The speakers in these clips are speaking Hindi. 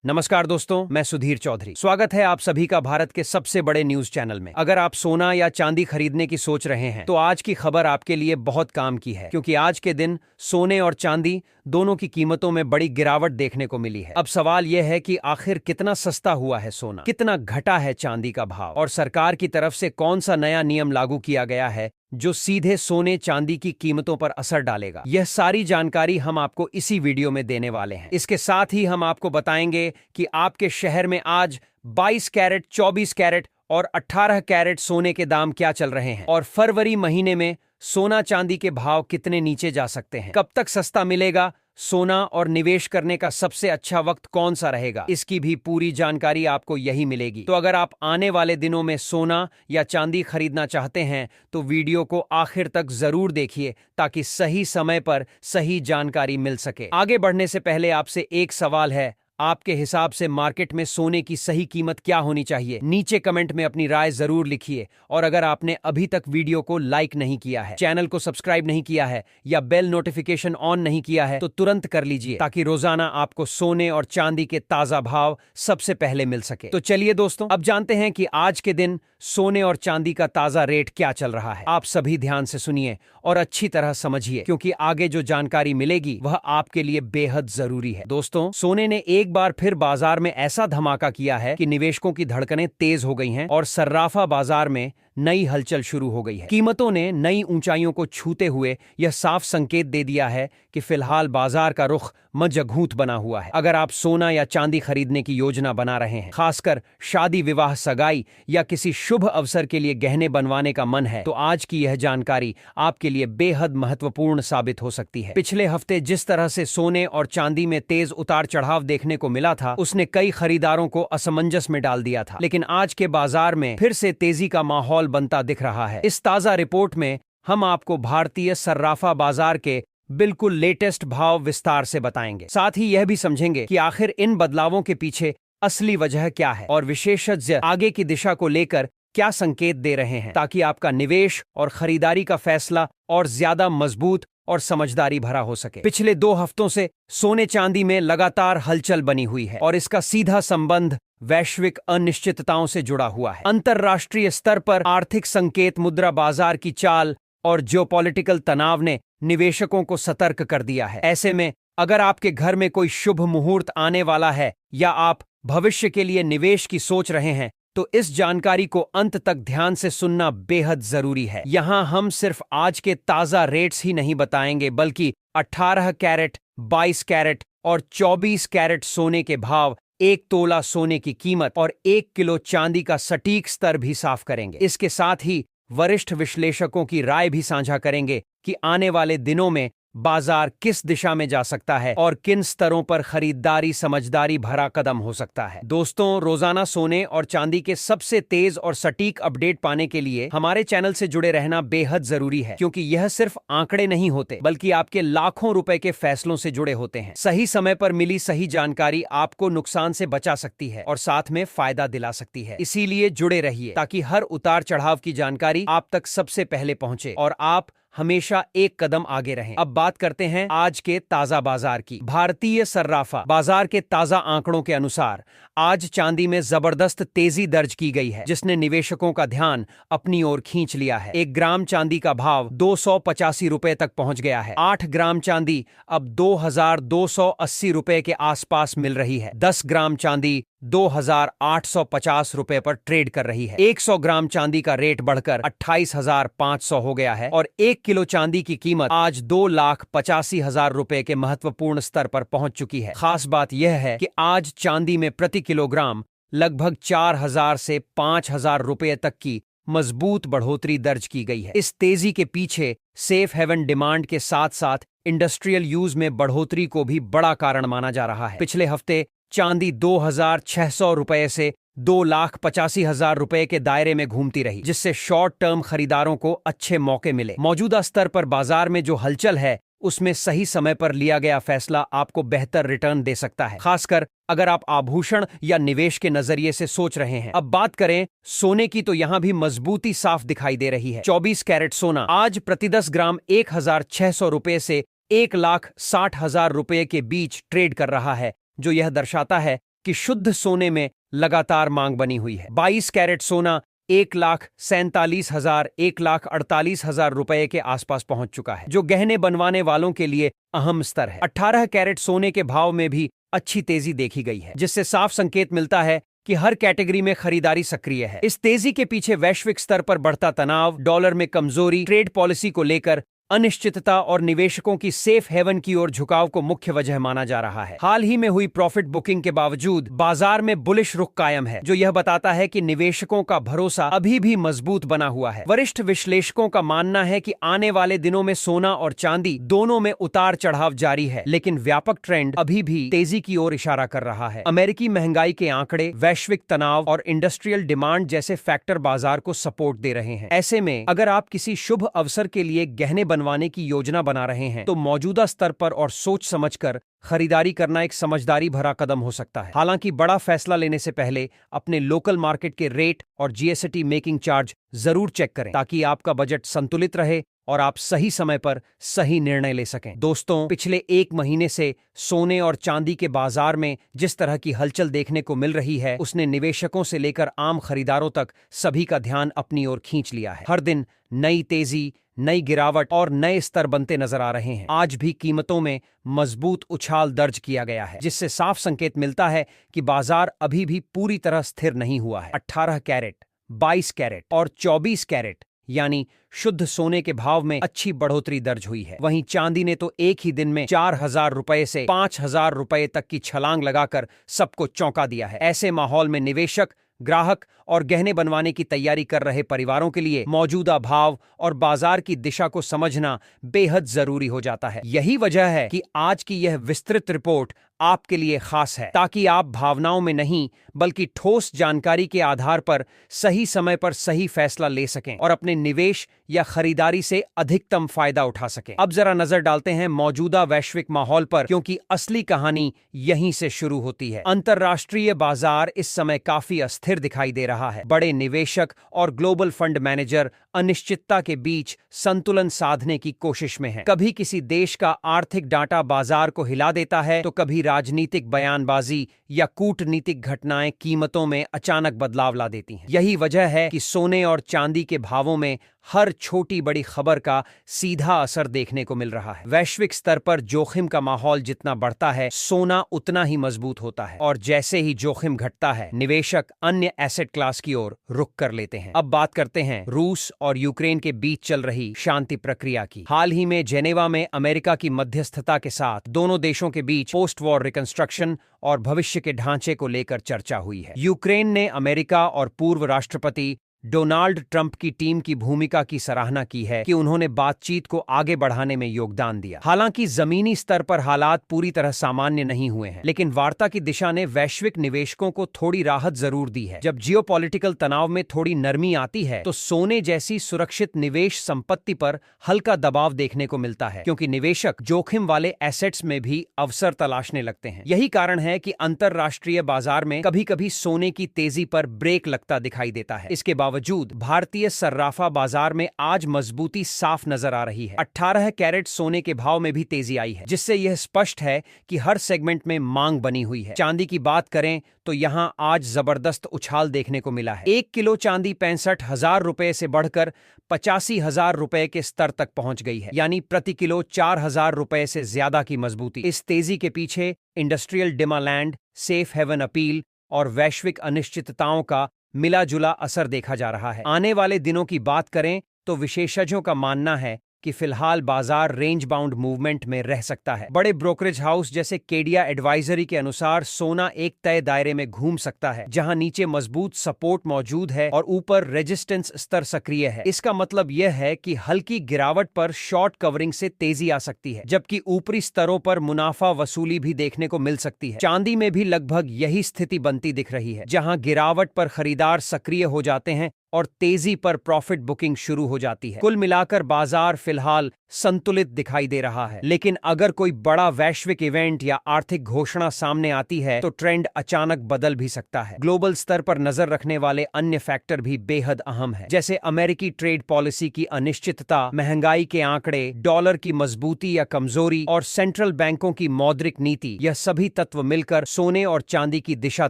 नमस्कार दोस्तों, मैं सुधीर चौधरी। स्वागत है आप सभी का भारत के सबसे बड़े न्यूज चैनल में। अगर आप सोना या चांदी खरीदने की सोच रहे हैं तो आज की खबर आपके लिए बहुत काम की है, क्योंकि आज के दिन सोने और चांदी दोनों की कीमतों में बड़ी गिरावट देखने को मिली है। अब सवाल यह है कि आखिर कितना सस्ता हुआ है सोना, कितना घटा है चांदी का भाव, और सरकार की तरफ से कौन सा नया नियम लागू किया गया है जो सीधे सोने चांदी की कीमतों पर असर डालेगा। यह सारी जानकारी हम आपको इसी वीडियो में देने वाले हैं। इसके साथ ही हम आपको बताएंगे कि आपके शहर में आज 22 कैरेट, 24 कैरेट और 18 कैरेट सोने के दाम क्या चल रहे हैं, और फरवरी महीने में सोना चांदी के भाव कितने नीचे जा सकते हैं, कब तक सस्ता मिलेगा सोना, और निवेश करने का सबसे अच्छा वक्त कौन सा रहेगा, इसकी भी पूरी जानकारी आपको यही मिलेगी। तो अगर आप आने वाले दिनों में सोना या चांदी खरीदना चाहते हैं तो वीडियो को आखिर तक जरूर देखिए, ताकि सही समय पर सही जानकारी मिल सके। आगे बढ़ने से पहले आपसे एक सवाल है, आपके हिसाब से मार्केट में सोने की सही कीमत क्या होनी चाहिए? नीचे कमेंट में अपनी राय जरूर लिखिए। और अगर आपने अभी तक वीडियो को लाइक नहीं किया है, चैनल को सब्सक्राइब नहीं किया है या बेल नोटिफिकेशन ऑन नहीं किया है तो तुरंत कर लीजिए, ताकि रोजाना आपको सोने और चांदी के ताजा भाव सबसे पहले मिल सके। तो चलिए दोस्तों, अब जानते हैं कि आज के दिन सोने और चांदी का ताजा रेट क्या चल रहा है। आप सभी ध्यान से सुनिए और अच्छी तरह समझिए, क्योंकि आगे जो जानकारी मिलेगी वह आपके लिए बेहद जरूरी है। दोस्तों, सोने ने एक बार फिर बाजार में ऐसा धमाका किया है कि निवेशकों की धड़कनें तेज हो गई हैं और सर्राफा बाजार में नई हलचल शुरू हो गई है। कीमतों ने नई ऊंचाइयों को छूते हुए यह साफ संकेत दे दिया है कि फिलहाल बाजार का रुख मजबूत बना हुआ है। अगर आप सोना या चांदी खरीदने की योजना बना रहे हैं, खासकर शादी, विवाह, सगाई या किसी शुभ अवसर के लिए गहने बनवाने का मन है, तो आज की यह जानकारी आपके लिए बेहद महत्वपूर्ण साबित हो सकती है। पिछले हफ्ते जिस तरह से सोने और चांदी में तेज उतार चढ़ाव देखने को मिला था, उसने कई खरीदारों को असमंजस में डाल दिया था, लेकिन आज के बाजार में फिर से तेजी का माहौल बनता दिख रहा है। इस ताजा रिपोर्ट में हम आपको भारतीय सर्राफा बाजार के बिल्कुल लेटेस्ट भाव विस्तार से बताएंगे। साथ ही यह भी समझेंगे कि आखिर इन बदलावों के पीछे असली वजह क्या है और विशेषज्ञ आगे की दिशा को लेकर क्या संकेत दे रहे हैं, ताकि आपका निवेश और खरीदारी का फैसला और ज्यादा मजबूत और समझदारी भरा हो सके। पिछले 2 हफ्तों से सोने चांदी में लगातार हलचल बनी हुई है और इसका सीधा संबंध वैश्विक अनिश्चितताओं से जुड़ा हुआ है। अंतर्राष्ट्रीय स्तर पर आर्थिक संकेत, मुद्रा बाजार की चाल और जियोपॉलिटिकल तनाव ने निवेशकों को सतर्क कर दिया है। ऐसे में अगर आपके घर में कोई शुभ मुहूर्त आने वाला है या आप भविष्य के लिए निवेश की सोच रहे हैं, तो इस जानकारी को अंत तक ध्यान से सुनना बेहद जरूरी है। यहाँ हम सिर्फ आज के ताजा रेट्स ही नहीं बताएंगे, बल्कि 18 कैरेट, 22 कैरेट और 24 कैरेट सोने के भाव, 1 तोला सोने की कीमत और 1 किलो चांदी का सटीक स्तर भी साफ करेंगे। इसके साथ ही वरिष्ठ विश्लेषकों की राय भी साझा करेंगे कि आने वाले दिनों में बाजार किस दिशा में जा सकता है और किन स्तरों पर खरीदारी समझदारी भरा कदम हो सकता है। दोस्तों, रोजाना सोने और चांदी के सबसे तेज और सटीक अपडेट पाने के लिए हमारे चैनल से जुड़े रहना बेहद जरूरी है, क्योंकि यह सिर्फ आंकड़े नहीं होते, बल्कि आपके लाखों रुपए के फैसलों से जुड़े होते हैं। सही समय पर मिली सही जानकारी आपको नुकसान से बचा सकती है और साथ में फायदा दिला सकती है। इसीलिए जुड़े रहिए, ताकि हर उतार चढ़ाव की जानकारी आप तक सबसे पहले पहुंचे और आप हमेशा एक कदम आगे रहें। अब बात करते हैं आज के ताजा बाजार की। भारतीय सर्राफा बाजार के ताजा आंकड़ों के अनुसार आज चांदी में जबरदस्त तेजी दर्ज की गई है, जिसने निवेशकों का ध्यान अपनी ओर खींच लिया है। 1 ग्राम चांदी का भाव 285 रुपए तक पहुंच गया है। 8 ग्राम चांदी अब 2280 रुपए के आसपास मिल रही है। 10 ग्राम चांदी 2850 रुपए पर ट्रेड कर रही है। 100 ग्राम चांदी का रेट बढ़कर 28,500 हो गया है और 1 किलो चांदी की कीमत आज 2,85,000 रुपए के महत्वपूर्ण स्तर पर पहुंच चुकी है। खास बात यह है कि आज चांदी में प्रति किलोग्राम लगभग 4,000 से 5,000 रुपए तक की मजबूत बढ़ोतरी दर्ज की गई है। इस तेजी के पीछे सेफ हेवन डिमांड के साथ साथ इंडस्ट्रियल यूज में बढ़ोतरी को भी बड़ा कारण माना जा रहा है। पिछले हफ्ते चांदी 2,600 रुपए से 2,85,000 रुपए के दायरे में घूमती रही, जिससे शॉर्ट टर्म खरीदारों को अच्छे मौके मिले। मौजूदा स्तर पर बाजार में जो हलचल है, उसमें सही समय पर लिया गया फैसला आपको बेहतर रिटर्न दे सकता है, खासकर अगर आप आभूषण या निवेश के नजरिए से सोच रहे हैं। अब बात करें सोने की, तो यहां भी मजबूती साफ दिखाई दे रही है। 24 कैरेट सोना आज प्रति 10 ग्राम 1,600 रुपए से 1,60,000 रुपए के बीच ट्रेड कर रहा है, जो यह दर्शाता है कि शुद्ध सोने में लगातार मांग बनी हुई है। 22 कैरेट सोना 1,47,000 1,48,000 रुपए के आसपास पहुंच चुका है, जो गहने बनवाने वालों के लिए अहम स्तर है। 18 कैरेट सोने के भाव में भी अच्छी तेजी देखी गई है, जिससे साफ संकेत मिलता है कि हर कैटेगरी में खरीदारी सक्रिय है। इस तेजी के पीछे वैश्विक स्तर पर बढ़ता तनाव, डॉलर में कमजोरी, ट्रेड पॉलिसी को लेकर अनिश्चितता और निवेशकों की सेफ हेवन की ओर झुकाव को मुख्य वजह माना जा रहा है। हाल ही में हुई प्रॉफिट बुकिंग के बावजूद बाजार में बुलिश रुख कायम है, जो यह बताता है कि निवेशकों का भरोसा अभी भी मजबूत बना हुआ है। वरिष्ठ विश्लेषकों का मानना है कि आने वाले दिनों में सोना और चांदी दोनों में उतार चढ़ाव जारी है, लेकिन व्यापक ट्रेंड अभी भी तेजी की ओर इशारा कर रहा है। अमेरिकी महंगाई के आंकड़े, वैश्विक तनाव और इंडस्ट्रियल डिमांड जैसे फैक्टर बाजार को सपोर्ट दे रहे हैं। ऐसे में अगर आप किसी शुभ अवसर के लिए गहने बनवाने की योजना बना रहे हैं, तो मौजूदा स्तर पर और सोच समझकर खरीदारी करना एक समझदारी भरा कदम हो सकता है। हालांकि बड़ा फैसला लेने से पहले अपने लोकल मार्केट के रेट और जीएसटी मेकिंग चार्ज जरूर चेक करें, ताकि आपका बजट संतुलित रहे और आप सही समय पर सही निर्णय ले सकें। दोस्तों, पिछले 1 महीने से सोने और चांदी के बाजार में जिस तरह की हलचल देखने को मिल रही है, उसने निवेशकों से लेकर आम खरीदारों तक सभी का ध्यान अपनी ओर खींच लिया है। हर दिन नई तेजी, नई गिरावट और नए स्तर बनते नजर आ रहे हैं। आज भी कीमतों में मजबूत उछाल दर्ज किया गया है, जिससे साफ संकेत मिलता है कि बाजार अभी भी पूरी तरह स्थिर नहीं हुआ है। 18 कैरेट, 22 कैरेट और 24 कैरेट यानी शुद्ध सोने के भाव में अच्छी बढ़ोतरी दर्ज हुई है। वहीं चांदी ने तो एक ही दिन में 4,000 रुपए से 5,000 रुपए तक की छलांग लगाकर सबको चौंका दिया है। ऐसे माहौल में निवेशक, ग्राहक और गहने बनवाने की तैयारी कर रहे परिवारों के लिए मौजूदा भाव और बाजार की दिशा को समझना बेहद जरूरी हो जाता है। यही वजह है कि आज की यह विस्तृत रिपोर्ट आपके लिए खास है, ताकि आप भावनाओं में नहीं बल्कि ठोस जानकारी के आधार पर सही समय पर सही फैसला ले सकें और अपने निवेश या खरीदारी से अधिकतम फायदा उठा सकें। अब जरा नजर डालते हैं मौजूदा वैश्विक माहौल पर, क्योंकि असली कहानी यहीं से शुरू होती है। अंतरराष्ट्रीय बाजार इस समय काफी अस्थिर दिखाई दे रहा है। बड़े निवेशक और ग्लोबल फंड मैनेजर अनिश्चितता के बीच संतुलन साधने की कोशिश में हैं। कभी किसी देश का आर्थिक डाटा बाजार को हिला देता है, तो कभी राजनीतिक बयानबाजी या कूटनीतिक घटनाएं कीमतों में अचानक बदलाव ला देती हैं। यही वजह है कि सोने और चांदी के भावों में हर छोटी बड़ी खबर का सीधा असर देखने को मिल रहा है। वैश्विक स्तर पर जोखिम का माहौल जितना बढ़ता है, सोना उतना ही मजबूत होता है, और जैसे ही जोखिम घटता है, निवेशक अन्य एसेट क्लास की ओर रुख कर लेते हैं। अब बात करते हैं रूस और यूक्रेन के बीच चल रही शांति प्रक्रिया की। हाल ही में जेनेवा में अमेरिका की मध्यस्थता के साथ दोनों देशों के बीच पोस्ट वॉर रिकंस्ट्रक्शन और भविष्य के ढांचे को लेकर चर्चा हुई है। यूक्रेन ने अमेरिका और पूर्व राष्ट्रपति डोनाल्ड ट्रंप की टीम की भूमिका की सराहना की है कि उन्होंने बातचीत को आगे बढ़ाने में योगदान दिया। हालांकि जमीनी स्तर पर हालात पूरी तरह सामान्य नहीं हुए हैं, लेकिन वार्ता की दिशा ने वैश्विक निवेशकों को थोड़ी राहत जरूर दी है। जब जियोपॉलिटिकल तनाव में थोड़ी नरमी आती है, तो सोने जैसी सुरक्षित निवेश संपत्ति पर हल्का दबाव देखने को मिलता है, क्योंकि निवेशक जोखिम वाले एसेट्स में भी अवसर तलाशने लगते हैं। यही कारण है कि अंतरराष्ट्रीय बाजार में कभी कभी सोने की तेजी पर ब्रेक लगता दिखाई देता है। इसके बावजूद भारतीय सर्राफा बाजार में आज मजबूती साफ नजर आ रही है। 18 कैरेट सोने के भाव में भी तेजी आई है, जिससे यह स्पष्ट है कि हर सेगमेंट में मांग बनी हुई है। चांदी की बात करें तो यहां आज जबरदस्त उछाल देखने को मिला है। 1 किलो चांदी 65,000 रुपए से बढ़कर 85,000 रुपए के स्तर तक पहुंच गई है, यानी प्रति किलो 4,000 रुपए से ज्यादा की मजबूती। इस तेजी के पीछे industrial demand, safe haven appeal और वैश्विक अनिश्चितताओं का मिला जुला असर देखा जा रहा है। आने वाले दिनों की बात करें तो विशेषज्ञों का मानना है कि फिलहाल बाजार रेंज बाउंड मूवमेंट में रह सकता है। बड़े ब्रोकरेज हाउस जैसे केडिया एडवाइजरी के अनुसार सोना एक तय दायरे में घूम सकता है, जहां नीचे मजबूत सपोर्ट मौजूद है और ऊपर रेजिस्टेंस स्तर सक्रिय है। इसका मतलब यह है कि हल्की गिरावट पर शॉर्ट कवरिंग से तेजी आ सकती है, जबकि ऊपरी स्तरों पर मुनाफा वसूली भी देखने को मिल सकती है। चांदी में भी लगभग यही स्थिति बनती दिख रही है, जहां गिरावट पर खरीदार सक्रिय हो जाते हैं और तेजी पर प्रॉफिट बुकिंग शुरू हो जाती है। कुल मिलाकर बाजार फिलहाल संतुलित दिखाई दे रहा है, लेकिन अगर कोई बड़ा वैश्विक इवेंट या आर्थिक घोषणा सामने आती है तो ट्रेंड अचानक बदल भी सकता है। ग्लोबल स्तर पर नजर रखने वाले अन्य फैक्टर भी बेहद अहम है, जैसे अमेरिकी ट्रेड पॉलिसी की अनिश्चितता, महंगाई के आंकड़े, डॉलर की मजबूती या कमजोरी और सेंट्रल बैंकों की मौद्रिक नीति। यह सभी तत्व मिलकर सोने और चांदी की दिशा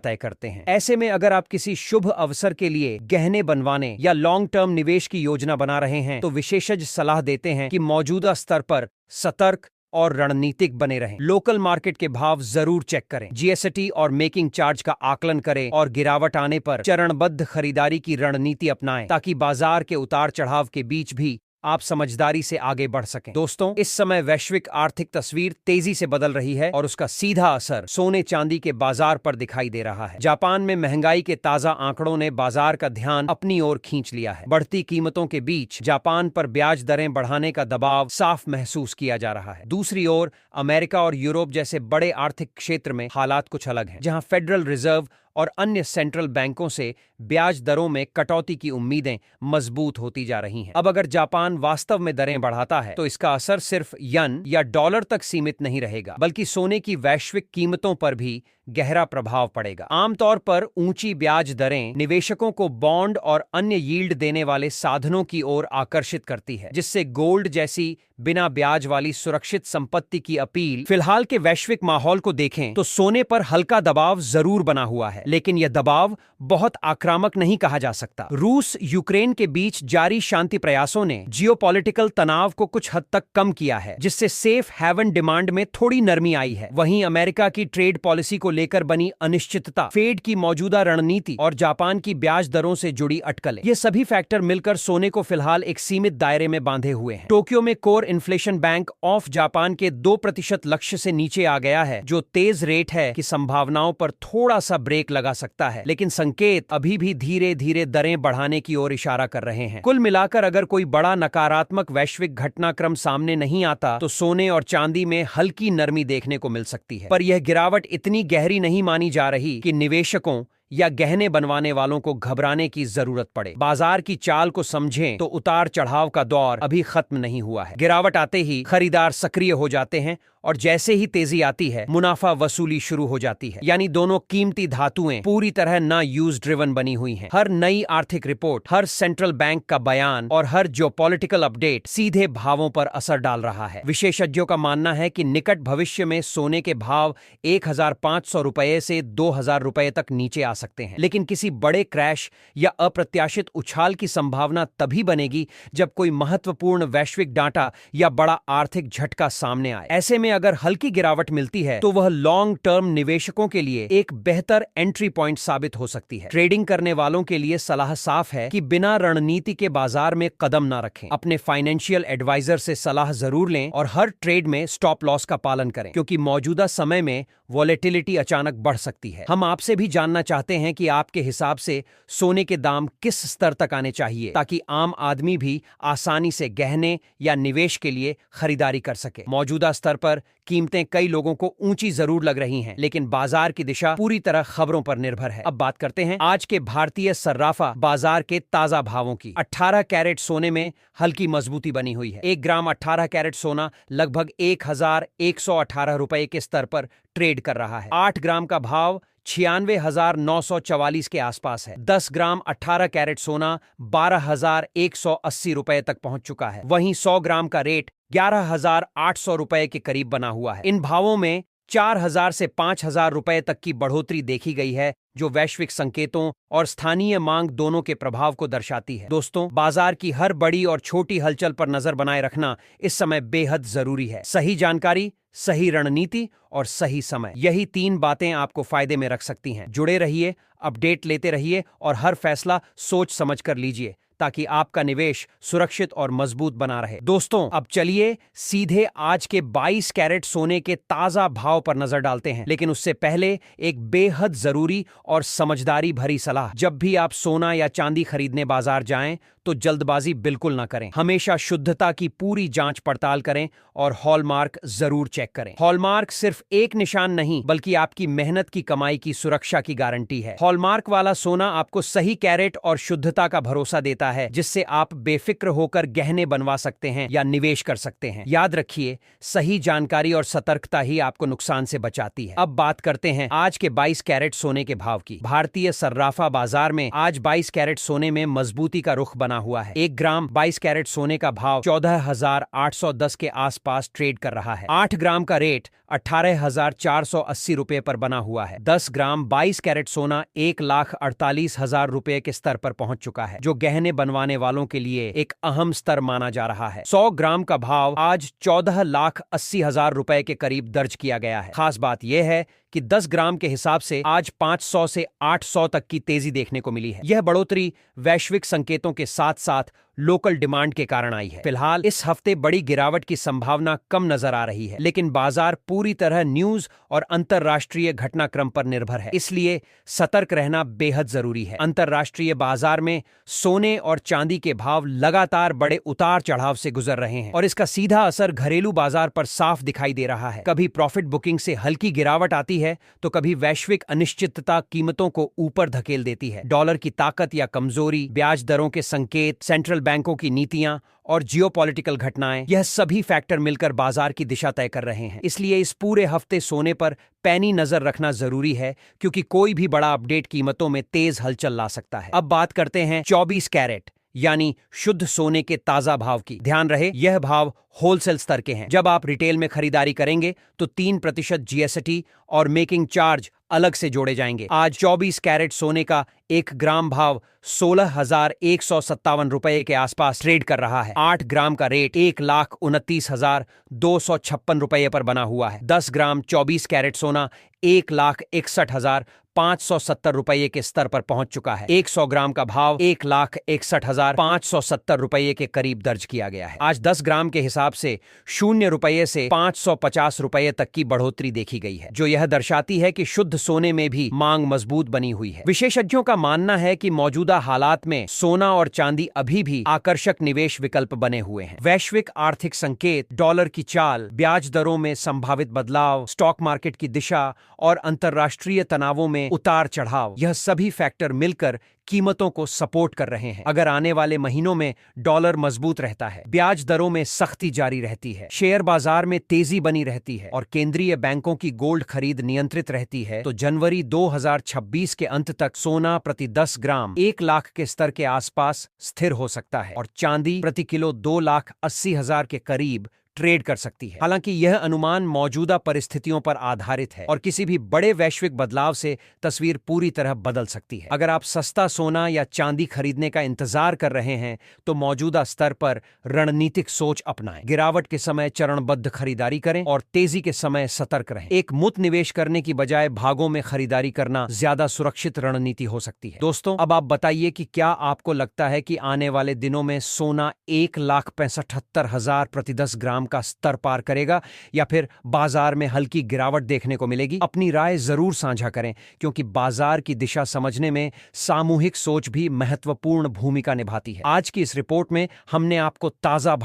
तय करते हैं। ऐसे में अगर आप किसी शुभ अवसर के लिए गहने बनवाने या लॉन्ग टर्म निवेश की योजना बना रहे हैं तो विशेषज्ञ सलाह देते हैं कि मौजूदा स्तर पर सतर्क और रणनीतिक बने रहें। लोकल मार्केट के भाव जरूर चेक करें, जीएसटी और मेकिंग चार्ज का आकलन करें और गिरावट आने पर चरणबद्ध खरीदारी की रणनीति अपनाएं ताकि बाजार के उतार चढ़ाव के बीच भी आप समझदारी से आगे बढ़ सकें। दोस्तों, इस समय वैश्विक आर्थिक तस्वीर तेजी से बदल रही है और उसका सीधा असर सोने चांदी के बाजार पर दिखाई दे रहा है। जापान में महंगाई के ताजा आंकड़ों ने बाजार का ध्यान अपनी ओर खींच लिया है। बढ़ती कीमतों के बीच जापान पर ब्याज दरें बढ़ाने का दबाव साफ महसूस किया जा रहा है। दूसरी ओर अमेरिका और यूरोप जैसे बड़े आर्थिक क्षेत्र में हालात कुछ अलग हैं, जहां फेडरल रिजर्व और अन्य सेंट्रल बैंकों से ब्याज दरों में कटौती की उम्मीदें मजबूत होती जा रही हैं। अब अगर जापान वास्तव में दरें बढ़ाता है तो इसका असर सिर्फ यन या डॉलर तक सीमित नहीं रहेगा, बल्कि सोने की वैश्विक कीमतों पर भी गहरा प्रभाव पड़ेगा। आमतौर पर ऊंची ब्याज दरें निवेशकों को बॉन्ड और अन्य यील्ड देने वाले साधनों की ओर आकर्षित करती है, जिससे गोल्ड जैसी बिना ब्याज वाली सुरक्षित संपत्ति की अपील। फिलहाल के वैश्विक माहौल को देखें तो सोने पर हल्का दबाव जरूर बना हुआ है, लेकिन यह दबाव बहुत आक्रामक नहीं कहा जा सकता। रूस यूक्रेन के बीच जारी शांति प्रयासों ने जियोपॉलिटिकल तनाव को कुछ हद तक कम किया है, जिससे सेफ हेवन डिमांड में थोड़ी नरमी आई है। वहीं अमेरिका की ट्रेड पॉलिसी को लेकर बनी अनिश्चितता, फेड की मौजूदा रणनीति और जापान की ब्याज दरों से जुड़ी अटकलें, ये सभी फैक्टर मिलकर सोने को फिलहाल एक सीमित दायरे में बांधे हुए हैं। टोक्यो में core inflation bank of Japan के 2% लक्ष्य से नीचे आ गया है, जो तेज रेट है कि संभावनाओं पर थोड़ा सा ब्रेक लगा सकता है, लेकिन संकेत अभी भी धीरे धीरे दरें बढ़ाने की ओर इशारा कर रहे हैं। कुल मिलाकर अगर कोई बड़ा नकारात्मक वैश्विक घटनाक्रम सामने नहीं आता तो सोने और चांदी में हल्की नरमी देखने को मिल सकती है, पर यह गिरावट इतनी गहरी नहीं मानी जा रही कि निवेशकों या गहने बनवाने वालों को घबराने की जरूरत पड़े। बाजार की चाल को समझें तो उतार चढ़ाव का दौर अभी खत्म नहीं हुआ है। गिरावट आते ही खरीदार सक्रिय हो जाते हैं और जैसे ही तेजी आती है मुनाफा वसूली शुरू हो जाती है। यानी दोनों कीमती धातुएं पूरी तरह ना यूज ड्रिवन बनी हुई हैं। हर नई आर्थिक रिपोर्ट, हर सेंट्रल बैंक का बयान और हर जियोपॉलिटिकल अपडेट सीधे भावों पर असर डाल रहा है। विशेषज्ञों का मानना है कि निकट भविष्य में सोने के भाव 1,500 रुपए से 2,000 रुपए तक नीचे आ सकते हैं, लेकिन किसी बड़े क्रैश या अप्रत्याशित उछाल की संभावना तभी बनेगी जब कोई महत्वपूर्ण वैश्विक डाटा या बड़ा आर्थिक झटका सामने आए। ऐसे में अगर हल्की गिरावट मिलती है तो वह लॉन्ग टर्म निवेशकों के लिए एक बेहतर एंट्री पॉइंट साबित हो सकती है। ट्रेडिंग करने वालों के लिए सलाह साफ है कि बिना रणनीति के बाजार में कदम ना रखें। अपने फाइनेंशियल एडवाइजर से सलाह जरूर लें और हर ट्रेड में स्टॉप लॉस का पालन करें, क्योंकि मौजूदा समय में वॉलेटिलिटी अचानक बढ़ सकती है। हम आपसे भी जानना चाहते हैं कि आपके हिसाब से सोने के दाम किस स्तर तक आने चाहिए ताकि आम आदमी भी आसानी से गहने या निवेश के लिए खरीदारी कर सके। मौजूदा स्तर पर कीमतें कई लोगों को ऊंची जरूर लग रही हैं, लेकिन बाजार की दिशा पूरी तरह खबरों पर निर्भर है। अब बात करते हैं आज के भारतीय सर्राफा बाजार के ताजा भावों की। 18 कैरेट सोने में हल्की मजबूती बनी हुई है। 1 ग्राम 18 कैरेट सोना लगभग 1,118 रुपए के स्तर पर ट्रेड कर रहा है। 8 ग्राम का भाव 96,944 के आसपास है। 10 ग्राम 18 कैरेट सोना 12,180 रुपए तक पहुंच चुका है। वहीं 100 ग्राम का रेट 11,800 रुपए के करीब बना हुआ है। इन भावों में 4,000 से 5,000 रुपए तक की बढ़ोतरी देखी गई है, जो वैश्विक संकेतों और स्थानीय मांग दोनों के प्रभाव को दर्शाती है। दोस्तों, बाजार की हर बड़ी और छोटी हलचल पर नजर बनाए रखना इस समय बेहद जरूरी है। सही जानकारी, सही रणनीति और सही समय, यही 3 बातें आपको फायदे में रख सकती हैं। जुड़े रहिए, अपडेट लेते रहिए और हर फैसला सोच समझ कर लीजिए ताकि आपका निवेश सुरक्षित और मजबूत बना रहे। दोस्तों, अब चलिए सीधे आज के 22 कैरेट सोने के ताजा भाव पर नजर डालते हैं, लेकिन उससे पहले एक बेहद जरूरी और समझदारी भरी सलाह। जब भी आप सोना या चांदी खरीदने बाजार जाएं तो जल्दबाजी बिल्कुल ना करें। हमेशा शुद्धता की पूरी जांच पड़ताल करें और हॉलमार्क जरूर चेक करें। हॉलमार्क सिर्फ एक निशान नहीं, बल्कि आपकी मेहनत की कमाई की सुरक्षा की गारंटी है। हॉलमार्क वाला सोना आपको सही कैरेट और शुद्धता का भरोसा देता है, जिससे आप बेफिक्र होकर गहने बनवा सकते हैं या निवेश कर सकते हैं। याद रखिए, सही जानकारी और सतर्कता ही आपको नुकसान से बचाती है। अब बात करते हैं आज के 22 कैरेट सोने के भाव की। भारतीय सर्राफा बाजार में आज 22 कैरेट सोने में मजबूती का रुख बना हुआ है। 1 ग्राम 22 कैरेट सोने का भाव 14,810 के आसपास ट्रेड कर रहा है। 8 ग्राम का रेट 18,480 रुपए पर बना हुआ है। 10 ग्राम 22 कैरेट सोना 1,48,000 रुपए के स्तर पर पहुंच चुका है, जो गहने बनवाने वालों के लिए एक अहम स्तर माना जा रहा है। 100 ग्राम का भाव आज 14,80,000 रुपए के करीब दर्ज किया गया है। खास बात यह है कि 10 ग्राम के हिसाब से आज 500 से 800 तक की तेजी देखने को मिली है। यह बढ़ोतरी वैश्विक संकेतों के साथ साथ लोकल डिमांड के कारण आई है। फिलहाल इस हफ्ते बड़ी गिरावट की संभावना कम नजर आ रही है, लेकिन बाजार पूरी तरह न्यूज और अंतरराष्ट्रीय घटनाक्रम पर निर्भर है, इसलिए सतर्क रहना बेहद जरूरी है। अंतरराष्ट्रीय बाजार में सोने और चांदी के भाव लगातार बड़े उतार चढ़ाव से गुजर रहे हैं और इसका सीधा असर घरेलू बाजार पर साफ दिखाई दे रहा है। कभी प्रॉफिट बुकिंग से हल्की गिरावट आती है, तो कभी वैश्विक अनिश्चितता कीमतों को ऊपर धकेल देती है। डॉलर की ताकत या कमजोरी, ब्याज दरों के संकेत, सेंट्रल बैंकों की नीतियां और जियोपॉलिटिकल घटनाएं, यह सभी फैक्टर मिलकर बाजार की दिशा तय कर रहे हैं। इसलिए इस पूरे हफ्ते सोने पर पैनी नजर रखना जरूरी है, क्योंकि कोई भी बड़ा अपडेट कीमतों में तेज हलचल ला सकता है। अब बात करते हैं 24 कैरेट यानी शुद्ध सोने के ताजा भाव की। ध्यान रहे, यह भाव होलसेल स्तर के हैं। जब आप रिटेल में खरीदारी करेंगे तो 3% जीएसटी और मेकिंग चार्ज अलग से जोड़े जाएंगे। आज 24 कैरेट सोने का 1 ग्राम भाव 16,157 रुपए के आसपास ट्रेड कर रहा है। 8 ग्राम का रेट 1,29,256 रुपए पर बना हुआ है। 10 ग्राम 24 कैरेट सोना 1,61,570 रुपए के स्तर पर पहुंच चुका है। 100 ग्राम का भाव 1,61,570 रुपए के करीब दर्ज किया गया है। आज 10 ग्राम के हिसाब से 0 रुपए से 550 रुपए तक की बढ़ोतरी देखी गई है, जो यह दर्शाती है कि शुद्ध सोने में भी मांग मजबूत बनी हुई है। विशेषज्ञों का मानना है कि मौजूदा हालात में सोना और चांदी अभी भी आकर्षक निवेश विकल्प बने हुए हैं। वैश्विक आर्थिक संकेत, डॉलर की चाल, ब्याज दरों में संभावित बदलाव, स्टॉक मार्केट की दिशा और अंतरराष्ट्रीय तनावों में उतार चढ़ाव, यह सभी फैक्टर मिलकर कीमतों को सपोर्ट कर रहे हैं। अगर आने वाले महीनों में डॉलर मजबूत रहता है, ब्याज दरों में सख्ती जारी रहती है, शेयर बाजार में तेजी बनी रहती है और केंद्रीय बैंकों की गोल्ड खरीद नियंत्रित रहती है, तो जनवरी 2026 के अंत तक सोना प्रति 10 ग्राम 1 लाख के स्तर के आसपास स्थिर हो सकता है और चांदी प्रति किलो 2,80,000 के करीब ट्रेड कर सकती है। हालांकि यह अनुमान मौजूदा परिस्थितियों पर आधारित है और किसी भी बड़े वैश्विक बदलाव से तस्वीर पूरी तरह बदल सकती है। अगर आप सस्ता सोना या चांदी खरीदने का इंतजार कर रहे हैं, तो मौजूदा स्तर पर रणनीतिक सोच अपनाएं। गिरावट के समय चरणबद्ध खरीदारी करें और तेजी के समय सतर्क रहें। एक मुक्त निवेश करने की बजाय भागों में खरीदारी करना ज्यादा सुरक्षित रणनीति हो सकती है। दोस्तों, अब आप बताइए कि क्या आपको लगता है कि आने वाले दिनों में सोना 1,75,000 प्रति 10 ग्राम का स्तर पार करेगा या फिर बाजार में हल्की गिरावट देखने को मिलेगी? अपनी राय जरूर साझा करें, क्योंकि बाजार की दिशा समझने में सामूहिक सोच भी महत्वपूर्ण भूमिका निभाती है। आज की इस रिपोर्ट में हमने आपको ताजा